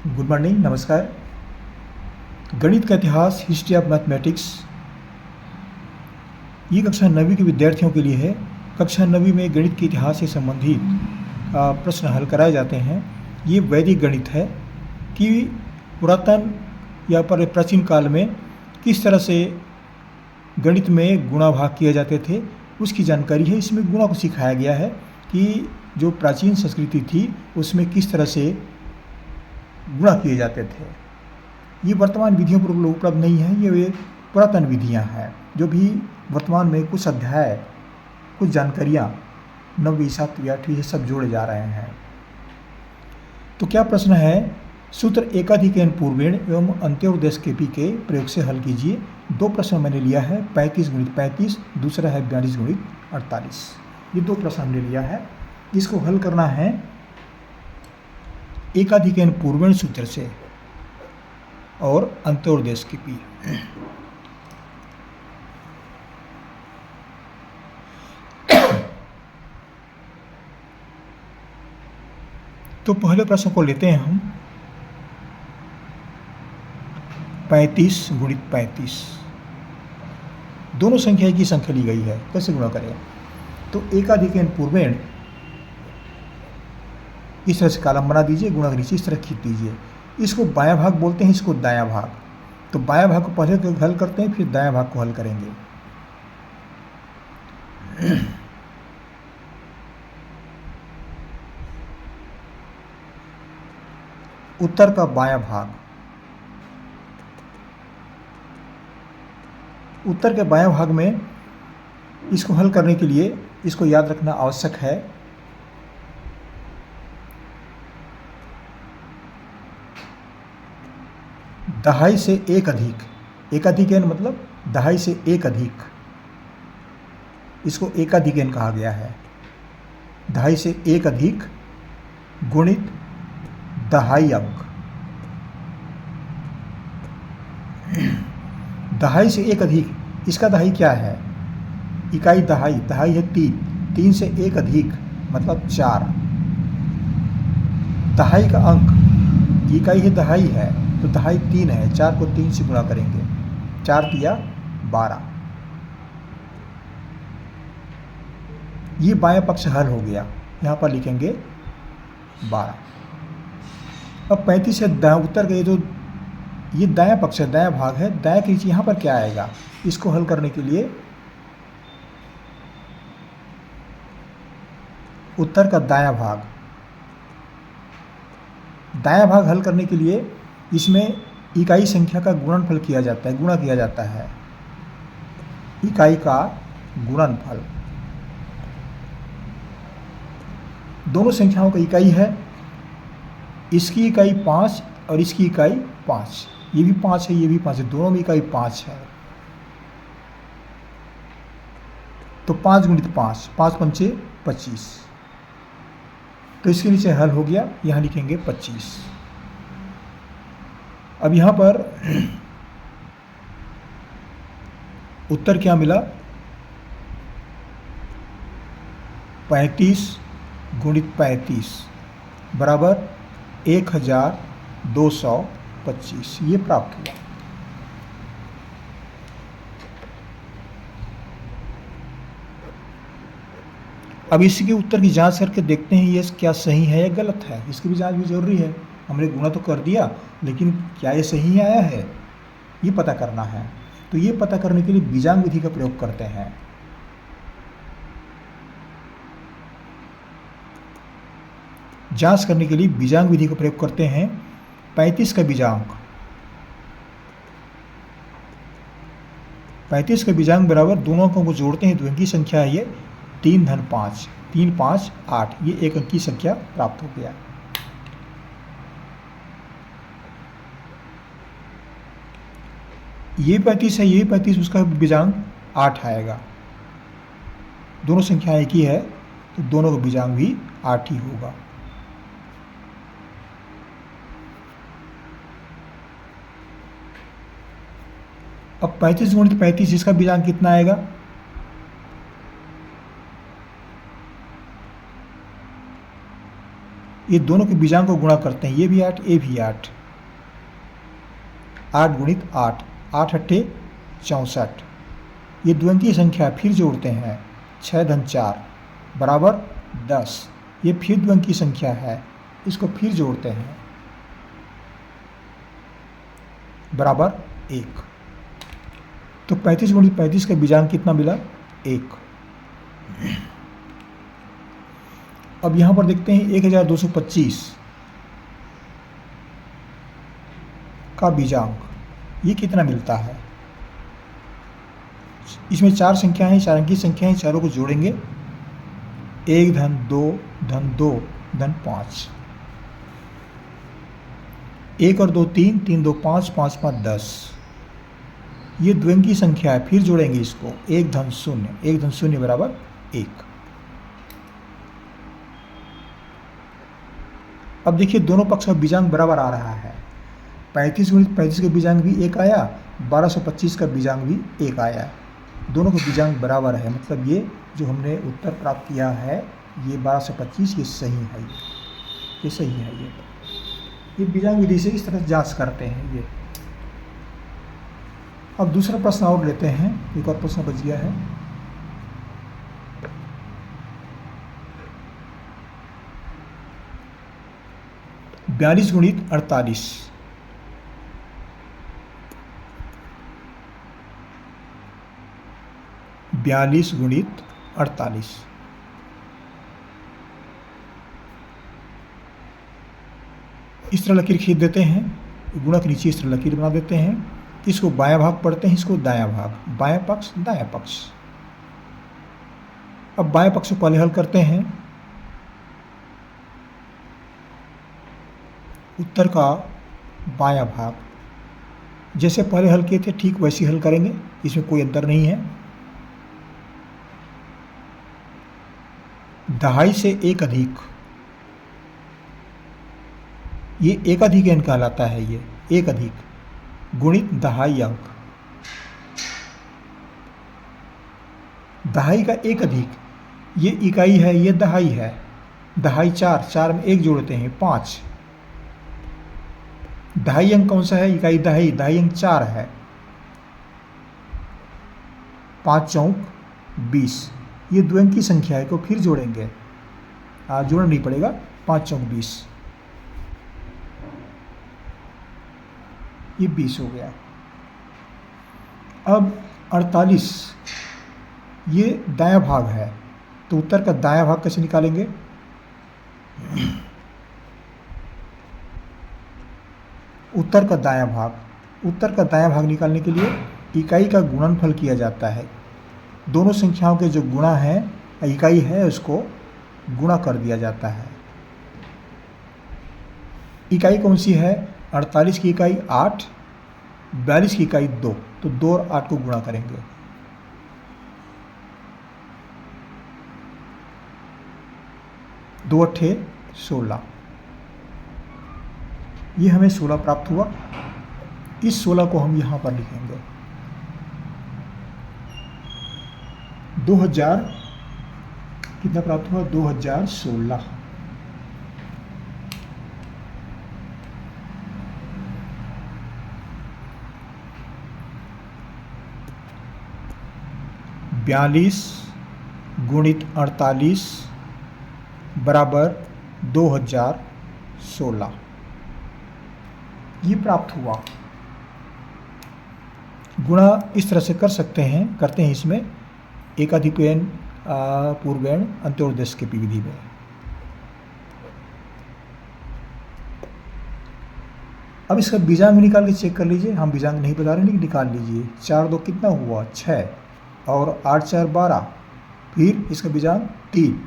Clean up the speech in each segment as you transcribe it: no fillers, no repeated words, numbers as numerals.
Good morning, नमस्कार। गणित का इतिहास, हिस्ट्री ऑफ मैथमेटिक्स, ये कक्षा 9वीं के विद्यार्थियों के लिए है। कक्षा 9वीं में गणित के इतिहास से संबंधित प्रश्न हल कराए जाते हैं। ये वैदिक गणित है कि पुरातन या प्राचीन काल में किस तरह से गणित में गुणा भाग किए जाते थे, उसकी जानकारी है। इसमें गुणा को सिखाया गया है कि जो प्राचीन संस्कृति थी उसमें किस तरह से गुणा किए जाते थे। ये वर्तमान विधियों पर उपलब्ध नहीं है, ये वे पुरातन विधियां हैं जो भी वर्तमान में कुछ अध्याय, कुछ जानकारियाँ 9वीं 7वीं 8वीं से सब जोड़े जा रहे हैं। तो क्या प्रश्न है? सूत्र एकाधिकरण पूर्वेण एवं अंत्योदय के प्रयोग से हल कीजिए। 2 प्रश्न मैंने लिया है, 35 गुणित 35, दूसरा है 42 गुणित 48। ये 2 प्रश्न हमने लिया है। इसको हल करना है एकाधिकरण पूर्वेण सूत्र से और अंत्योदय के। तो पहले प्रश्न को लेते हैं हम। 35 गुणित 35, दोनों संख्या एक ही संख्या ली गई है, कैसे गुणा करें? तो एकाधिकरण पूर्वेण, इस तरह से कॉलम बना दीजिए, गुणा नीचे इस तरह खींच दीजिए। इसको बायां भाग बोलते हैं, इसको दायां भाग। तो बायां भाग को पहले हल करते हैं, फिर दायां भाग को हल करेंगे। उत्तर का बायां भाग, उत्तर के बायां भाग में इसको हल करने के लिए इसको याद रखना आवश्यक है। दहाई से एक अधिक, एकाधिकरण मतलब दहाई से एक अधिक, इसको एकाधिकरण कहा गया है। दहाई से एक अधिक गुणित दहाई अंक। दहाई से एक अधिक, इसका दहाई क्या है? इकाई दहाई, दहाई है 3, 3 से एक अधिक मतलब 4। दहाई का अंक, इकाई है दहाई है, तो दहाई 3 है, 4 को 3 से गुणा करेंगे, 4 तिया 12। ये बायां पक्ष हल हो गया, यहाँ पर लिखेंगे 12। अब 35 से उत्तर गए तो ये दायां पक्ष है, दायां भाग है, दायां के नीचे यहाँ पर क्या आएगा? इसको हल करने के लिए उत्तर का दायां भाग, दायां भाग हल करने के लिए इसमें इकाई संख्या का गुणनफल किया जाता है, गुणा किया जाता है। इकाई का गुणनफल, दोनों संख्याओं का इकाई है, इसकी इकाई 5 और इसकी इकाई 5, ये भी 5 है, ये भी 5 है, दोनों में इकाई 5 है। तो 5 गुणित 5, 5 पंचे 25, तो इसके नीचे हल हो गया, यहां लिखेंगे 25। अब यहां पर उत्तर क्या मिला? 35 गुणित 35 बराबर 1225, ये प्राप्त हुआ। अब इसके उत्तर की जांच करके देखते हैं ये क्या सही है या गलत है। इसकी भी जांच भी जरूरी है। हमने गुणा तो कर दिया, लेकिन क्या ये सही आया है, ये पता करना है। तो ये पता करने के लिए बीजांग विधि का प्रयोग करते हैं। जांच करने के लिए बीजांग विधि का प्रयोग करते हैं। 35 का बीजांक, 35 का बीजांक बराबर, दोनों अंकों को जोड़ते हैं, 2 अंकी संख्या है ये, 3 धन 5, 3 5 8, ये एक अंकी संख्या प्राप्त हो गया। ये 35 है, ये 35, उसका बीजांक 8 आएगा। दोनों संख्याएं एक ही है, तो दोनों का बीजांक भी 8 ही होगा। अब 35 गुणित 35, इसका बीजांक कितना आएगा? ये दोनों के बीजांक को गुणा करते हैं, ये भी 8, ये भी 8, 8 गुणित 8, 8 अट्ठे 64। ये द्विअंकीय संख्या फिर जोड़ते हैं, 6 धन 4 बराबर 10। ये फिर द्विअंकीय संख्या है, इसको फिर जोड़ते हैं बराबर 1। तो 35 गुणित 35 का बीजांक कितना मिला? 1। अब यहां पर देखते हैं 1225 का बीजांक, ये कितना मिलता है? इसमें 4 संख्याएं हैं, 4 अंकीय संख्याएं, चारों को जोड़ेंगे, 1 धन 2 धन 2 धन 5, 1 और 2 3, 3 2 5, 5 5 10। ये द्विअंकीय संख्या है, फिर जोड़ेंगे इसको, 1 धन 0, 1 धन 0 बराबर 1। अब देखिए दोनों पक्ष का बीजांक बराबर आ रहा है। 35 गुणित 35 का बीजांक भी 1 आया, 1225 का बीजांक भी 1 आया। दोनों का बीजांक बराबर है, मतलब ये जो हमने उत्तर प्राप्त किया है ये 1225, ये सही है, ये सही है। ये बीजांक विधि से इस तरह जांच करते हैं ये। अब दूसरा प्रश्न और लेते हैं, एक और प्रश्न बच गया है। बयालीस गुणित 48, 42 गुणित 48। इस तरह लकीर खींच देते हैं, गुणक नीचे इस तरह लकीर बना देते हैं। इसको बायां भाग पढ़ते हैं, इसको दायां भाग, बायां पक्ष दायां पक्ष। अब बाएं पक्ष को पहले हल करते हैं, उत्तर का बायां भाग जैसे पहले हल किए थे ठीक वैसे हल करेंगे, इसमें कोई अंतर नहीं है। दहाई से एक अधिक, ये एकाधिक अंक कहलाता है, ये एक अधिक गुणित दहाई अंक। दहाई का एक अधिक, ये इकाई है, ये दहाई है। दहाई 4, 4 में 1 जोड़ते हैं 5। दहाई अंक कौन सा है? इकाई दहाई, दहाई अंक 4 है। 5 चौक 20, ये द्विअंकीय संख्या है, को फिर जोड़ेंगे, जोड़ना नहीं पड़ेगा। 5 चौक 20, ये 20 हो गया। अब 48, ये दायां भाग है, तो उत्तर का दायां भाग कैसे निकालेंगे? उत्तर का दायां भाग निकालने के लिए इकाई का गुणनफल किया जाता है। दोनों संख्याओं के जो गुणा है, इकाई है, उसको गुणा कर दिया जाता है। इकाई कौन सी है? 48 की इकाई 8, 42 की इकाई 2, तो 2 और 8 को गुणा करेंगे। दो अट्ठे 16, ये हमें 16 प्राप्त हुआ। इस 16 को हम यहां पर लिखेंगे। 2000 कितना प्राप्त हुआ? 2016। बयालीस गुणित 48 बराबर 2016, ये प्राप्त हुआ। गुणा इस तरह से कर सकते हैं, करते हैं इसमें एकाधिकयन, पूर्वयन, अंत्योदय की विधि में। अब इसका बीजांक निकाल के चेक कर लीजिए। हम बीजांक नहीं बता रहे, लेकिन निकाल लीजिए। 4 2 कितना हुआ? 6, और 8 4 12, फिर इसका बीजांक 3,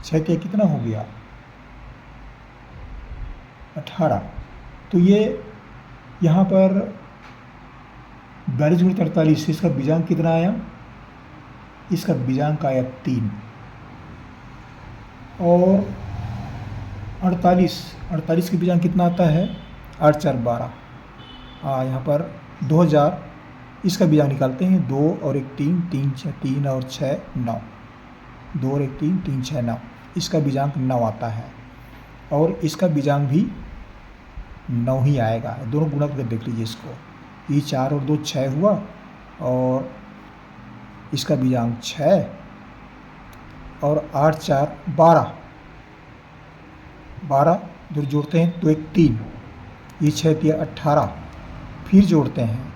6 के कितना हो गया? 18। तो ये यहाँ पर 42 गुणित 48, इसका बीजांक कितना आया? इसका बीजांक आया 3। और 48 के बीजांक कितना आता है? 8 4 12। यहाँ पर 2000, इसका बीजांक निकालते हैं। 2 और 1 3, 3 6, 3 और 6 9, 2 और 1 3, 3 6 9, इसका बीजांक 9 आता है। और इसका बीजांग भी 9 ही आएगा। दोनों गुणा करके देख लीजिए इसको, ये 4 और 2 6 हुआ और इसका बीजांग 6 और 8 4 12, 12 जो जोड़ते हैं तो एक 3, ये 6 3 18, फिर जोड़ते हैं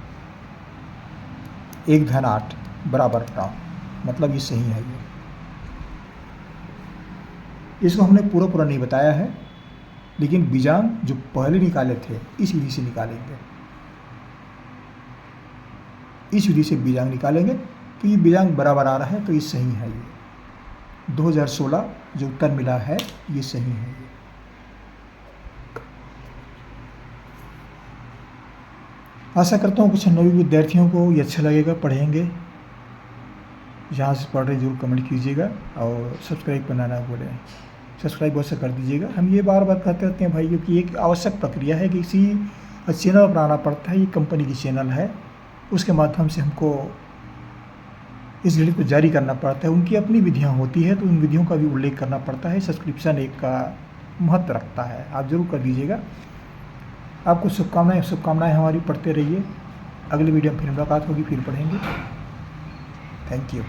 1 धन 8 बराबर 9, मतलब ये सही है। इसको हमने पूरा नहीं बताया है, लेकिन बीजांग जो पहले निकाले थे इस विधि से निकालेंगे, इस विधि से बीजांग निकालेंगे तो ये बीजांग बराबर आ रहा है, तो ये सही है। ये 2016 जो उत्तर मिला है ये सही है। आशा करता हूँ कुछ नवीन विद्यार्थियों को ये अच्छा लगेगा, पढ़ेंगे। जहाँ से पढ़ रहे जरूर कमेंट कीजिएगा और सब्सक्राइब करना ना भूलें, सब्सक्राइब अवश्य कर दीजिएगा। हम ये बार बार कहते रहते हैं भाई, क्योंकि एक आवश्यक प्रक्रिया है कि किसी चैनल बनाना पड़ता है। ये कंपनी की चैनल है, उसके माध्यम से हमको इस गणित को जारी करना पड़ता है। उनकी अपनी विधियाँ होती है, तो उन विधियों का भी उल्लेख करना पड़ता है। सब्सक्रिप्शन एक का महत्व रखता है, आप जरूर कर दीजिएगा। आपको शुभकामनाएं हमारी, पढ़ते रहिए। अगले वीडियो में फिर मुलाकात होगी, फिर पढ़ेंगे। Thank you.